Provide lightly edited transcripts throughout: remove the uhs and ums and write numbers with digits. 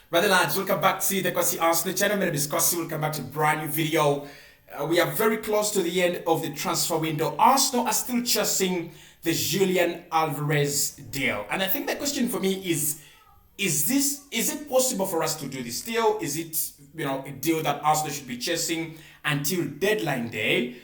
Brother lads, welcome back to the Cossy Arsenal channel. My name is Cossy. Welcome back to a brand new video. We are very close to the end of the transfer window. Arsenal are still chasing the Julian Alvarez deal. And I think the question for me is it possible for us to do this deal? Is it, a deal that Arsenal should be chasing until deadline day?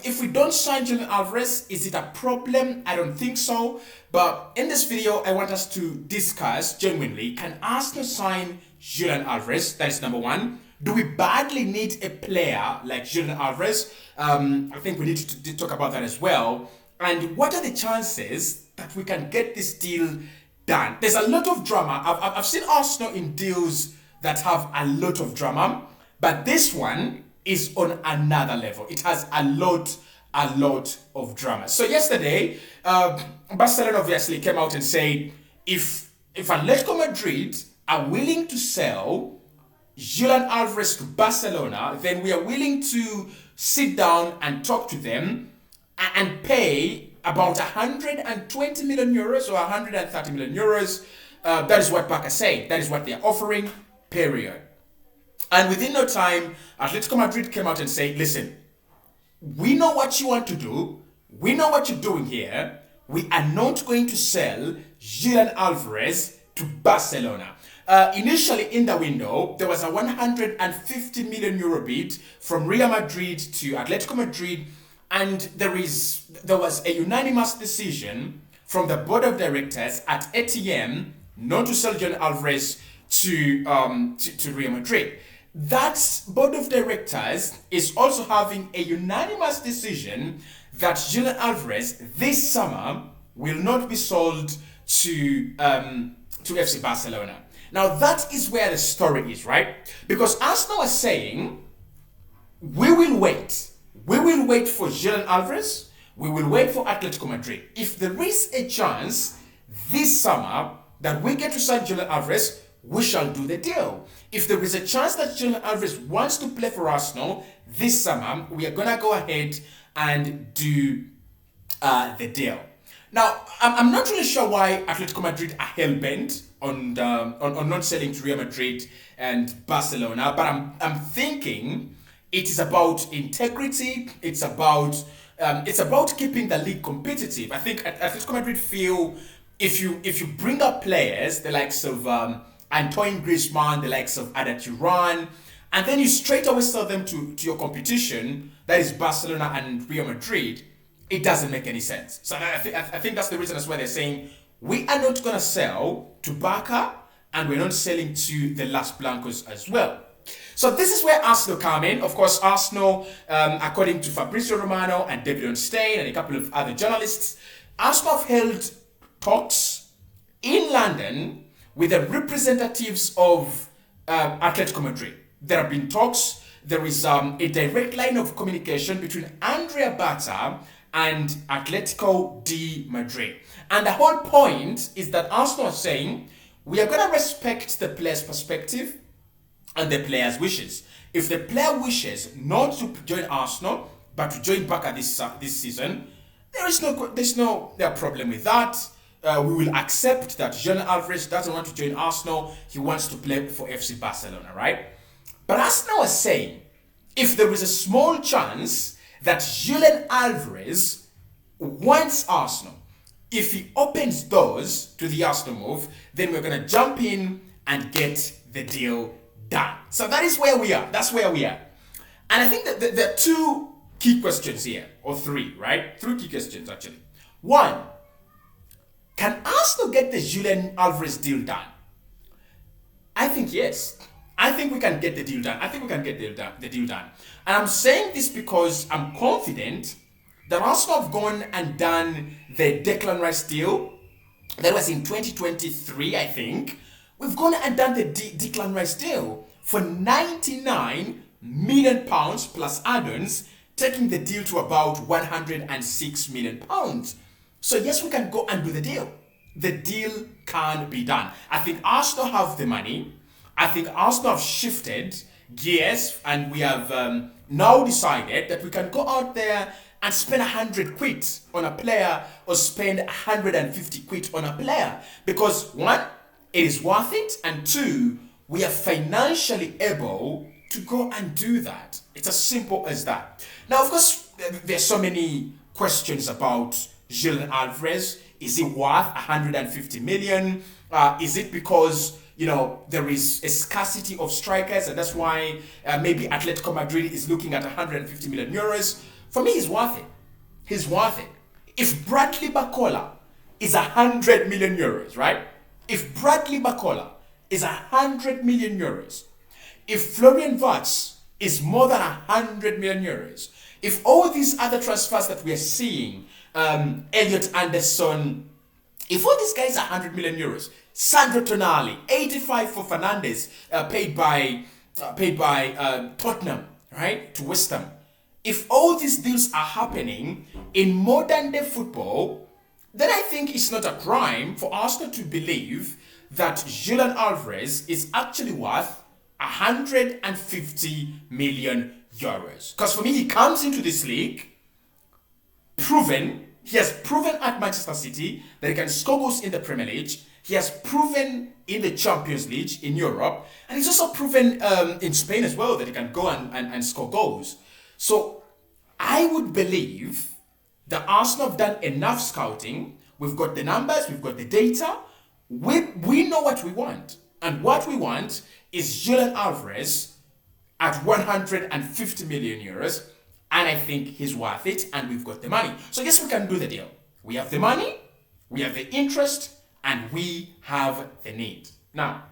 If we don't sign Julian Alvarez, is it a problem? I don't think so. But in this video, I want us to discuss genuinely, can Arsenal sign Julian Alvarez? That is number one. Do we badly need a player like Julian Alvarez? I think we need to talk about that as well. And what are the chances that we can get this deal done? There's a lot of drama. I've seen Arsenal in deals that have a lot of drama, but this one is on another level. It has a lot of drama. So yesterday, Barcelona obviously came out and said, if Atletico Madrid are willing to sell Julian Alvarez to Barcelona, then we are willing to sit down and talk to them and pay about 120 million euros or 130 million euros. That is what Barca said. That is what they are offering, period. And within no time, Atletico Madrid came out and said, listen, we know what you want to do. We know what you're doing here. We are not going to sell Julian Alvarez to Barcelona. Initially in the window, there was a 150 million euro bid from Real Madrid to Atletico Madrid. And there was a unanimous decision from the board of directors at ATM not to sell Julian Alvarez to Real Madrid. That board of directors is also having a unanimous decision that Julian Alvarez this summer will not be sold to FC Barcelona. Now that is where the story is, right? Because Arsenal is saying, we will wait. We will wait for Julian Alvarez. We will wait for Atletico Madrid. If there is a chance this summer that we get to sign Julian Alvarez, we shall do the deal. If there is a chance that Julian Alvarez wants to play for Arsenal this summer, we are going to go ahead and do the deal. Now, I'm not really sure why Atletico Madrid are hell-bent on not selling to Real Madrid and Barcelona, but I'm thinking it is about integrity. It's about keeping the league competitive. I think Atletico Madrid feel if you bring up players the likes of Antoine Griezmann, the likes of Ada Turan, and then you straight away sell them to your competition, that is Barcelona and Real Madrid, it doesn't make any sense. So I think that's the reason as well they're saying, we are not going to sell to Barca, and we're not selling to the Las Blancos as well. So this is where Arsenal come in. Of course, Arsenal, according to Fabrizio Romano and David Ornstein and a couple of other journalists, Arsenal have held talks in London with the representatives of Atletico Madrid. There have been talks. There is a direct line of communication between Andrea Bata and Atletico de Madrid. And the whole point is that Arsenal is saying, we are going to respect the player's perspective and the player's wishes. If the player wishes not to join Arsenal, but to join Barca this season, there's no problem with that. We will accept that Julian Alvarez doesn't want to join Arsenal. He wants to play for FC Barcelona, right? But Arsenal is saying, if there is a small chance that Julian Alvarez wants Arsenal, if he opens doors to the Arsenal move, then we're going to jump in and get the deal done. So that is where we are. That's where we are. And I think that there are two key questions here, or three, right? Three key questions, actually. One, can Arsenal get the Julian Alvarez deal done? I think yes. I think we can get the deal done. I think we can get the deal done. And I'm saying this because I'm confident that Arsenal have gone and done the Declan Rice deal. That was in 2023, I think. We've gone and done the Declan Rice deal for 99 million pounds plus add-ons, taking the deal to about 106 million pounds. So yes, we can go and do the deal. The deal can be done. I think Arsenal have the money. I think Arsenal have shifted gears, and we have now decided that we can go out there and spend 100 quid on a player or spend 150 quid on a player. Because one, it is worth it, and two, we are financially able to go and do that. It's as simple as that. Now, of course, there's so many questions about Julian Alvarez. Is he worth 150 million? Is it because there is a scarcity of strikers, and that's why maybe Atletico Madrid is looking at 150 million euros? For me, he's worth it. He's worth it. If Bradley Barcola is 100 million euros, right? If Bradley Barcola is 100 million euros, if Florian Wirtz is more than 100 million euros, if all these other transfers that we are seeing, Elliot Anderson, if all these guys are 100 million euros, Sandro Tonali, 85 for Fernandes, paid by Tottenham, right, to West Ham. If all these deals are happening in modern day football, then I think it's not a crime for Arsenal to believe that Julian Alvarez is actually worth 150 million euros. Because for me, he comes into this league proven. He has proven at Manchester City that he can score goals in the Premier League. He has proven in the Champions League in Europe. And he's also proven in Spain as well that he can go and score goals. So I would believe that Arsenal have done enough scouting. We've got the numbers. We've got the data. We know what we want. And what we want is Julian Alvarez at 150 million euros. And I think he's worth it, and we've got the money. So I guess we can do the deal. We have the money, we have the interest, and we have the need. Now,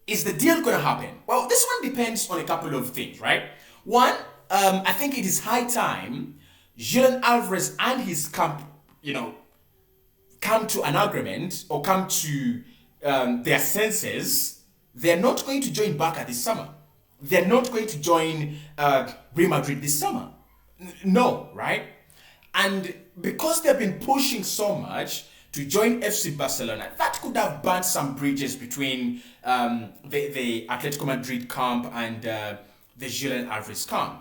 is the deal going to happen? Well, this one depends on a couple of things, right? One, I think it is high time Julian Alvarez and his camp, come to an agreement or come to their senses. They're not going to join Barca this summer. They're not going to join Real Madrid this summer. No, right? And because they've been pushing so much to join FC Barcelona, that could have burnt some bridges between the Atletico Madrid camp and the Julian Alvarez camp.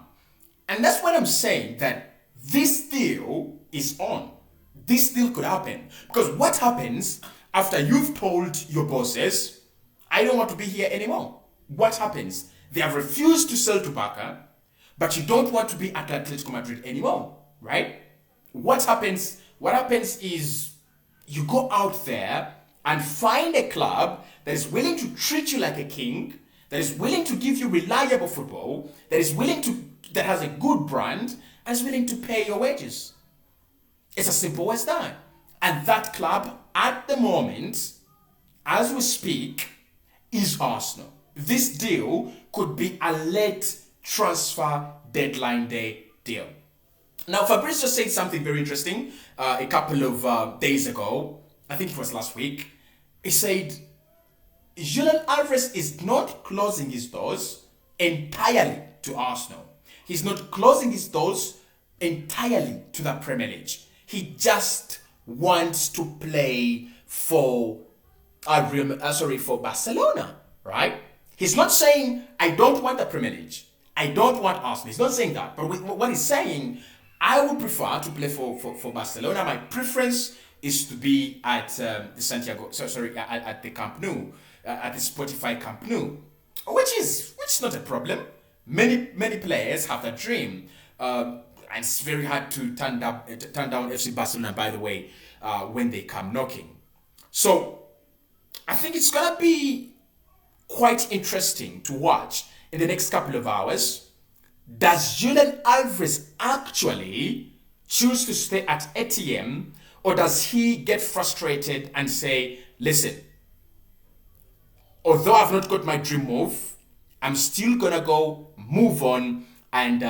And that's what I'm saying, that this deal is on. This deal could happen. Because what happens after you've told your bosses, I don't want to be here anymore? What happens? They have refused to sell to Barca, but you don't want to be at Atletico Madrid anymore, right? What happens? What happens is you go out there and find a club that is willing to treat you like a king, that is willing to give you reliable football, that has a good brand, and is willing to pay your wages. It's as simple as that. And that club, at the moment, as we speak, is Arsenal. This deal could be a late transfer deadline day deal. Now, Fabrizio said something very interesting a couple of days ago. I think it was last week. He said, Julian Alvarez is not closing his doors entirely to Arsenal. He's not closing his doors entirely to the Premier League. He just wants to play for Barcelona, right? He's not saying, I don't want the Premier League. I don't want Arsenal. He's not saying that. But what he's saying, I would prefer to play for Barcelona. My preference is to be at at the Camp Nou, at the Spotify Camp Nou, which is not a problem. Many players have that dream. And it's very hard to turn down FC Barcelona, by the way, when they come knocking. So I think it's going to be quite interesting to watch in the next couple of hours. Does Julian Alvarez actually choose to stay at ATM, or does he get frustrated and say, listen, although I've not got my dream move, I'm still gonna go move on and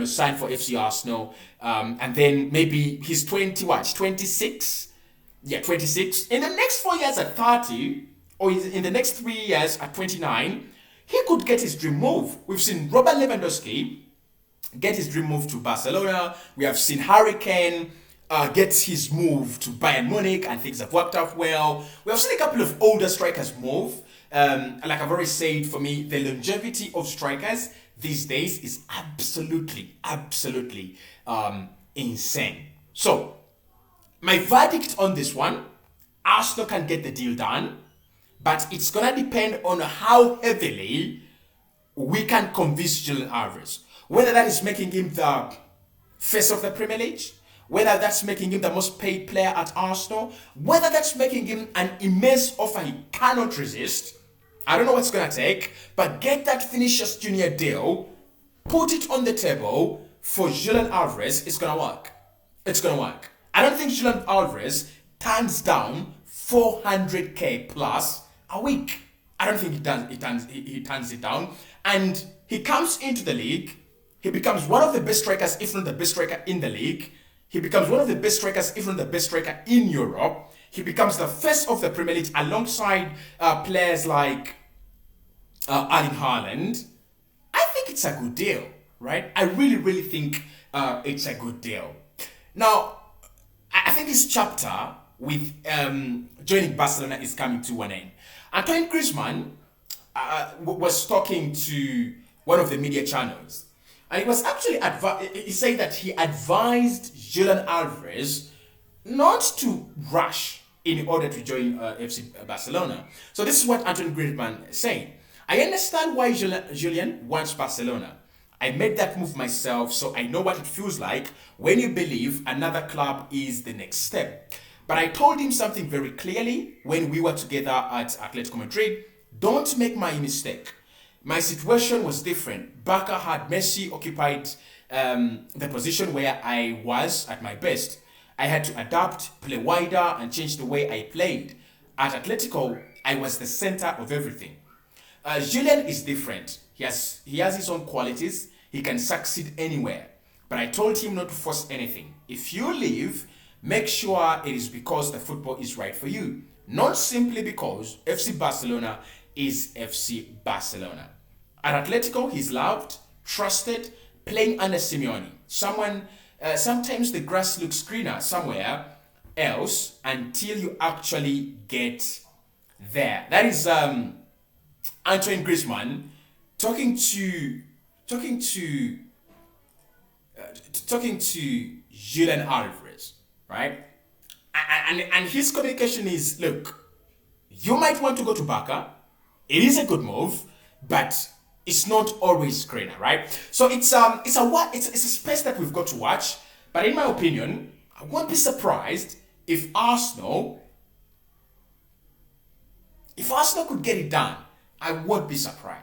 sign for FC Arsenal, and then maybe he's 26? Yeah, 26. In the next 4 years at 30, or in the next 3 years at 29, he could get his dream move. We've seen Robert Lewandowski get his dream move to Barcelona. We have seen Harry Kane get his move to Bayern Munich, and things have worked out well. We have seen a couple of older strikers move. Like I've already said, for me, the longevity of strikers these days is absolutely insane. So, my verdict on this one, Arsenal can get the deal done. but it's gonna depend on how heavily we can convince Julian Alvarez. Whether that is making him the face of the Premier League, whether that's making him the most paid player at Arsenal, whether that's making him an immense offer he cannot resist. I don't know what's gonna take, but get that Vinicius Junior deal, put it on the table for Julian Alvarez. It's gonna work. It's gonna work. I don't think Julian Alvarez turns down 400k plus a week. I don't think he turns it down. And he comes into the league. He becomes one of the best strikers, if not the best striker in the league. He becomes one of the best strikers, if not the best striker in Europe. He becomes the face of the Premier League alongside players like Erling Haaland. I think it's a good deal, right? I really, really think it's a good deal. Now, I think this chapter with joining Barcelona is coming to an end. Antoine Griezmann was talking to one of the media channels, and he was actually he said that he advised Julian Alvarez not to rush in order to join FC Barcelona. So this is what Antoine Griezmann said. I understand why Julian wants Barcelona. I made that move myself, so I know what it feels like when you believe another club is the next step. But I told him something very clearly when we were together at Atletico Madrid. Don't make my mistake. My situation was different. Barca had Messi occupied the position where I was at my best. I had to adapt, play wider, and change the way I played. At Atletico, I was the center of everything. Julian is different. He has his own qualities. He can succeed anywhere. But I told him not to force anything. If you leave, make sure it is because the football is right for you. Not simply because FC Barcelona is FC Barcelona. At Atletico, he's loved, trusted, playing under Simeone. Sometimes the grass looks greener somewhere else until you actually get there. That is Antoine Griezmann talking to Julian Alvarez, right? And his communication is, look, you might want to go to Barca. It is a good move, but it's not always greener, right? So it's a space that we've got to watch. But in my opinion, I won't be surprised if Arsenal could get it done. I won't be surprised.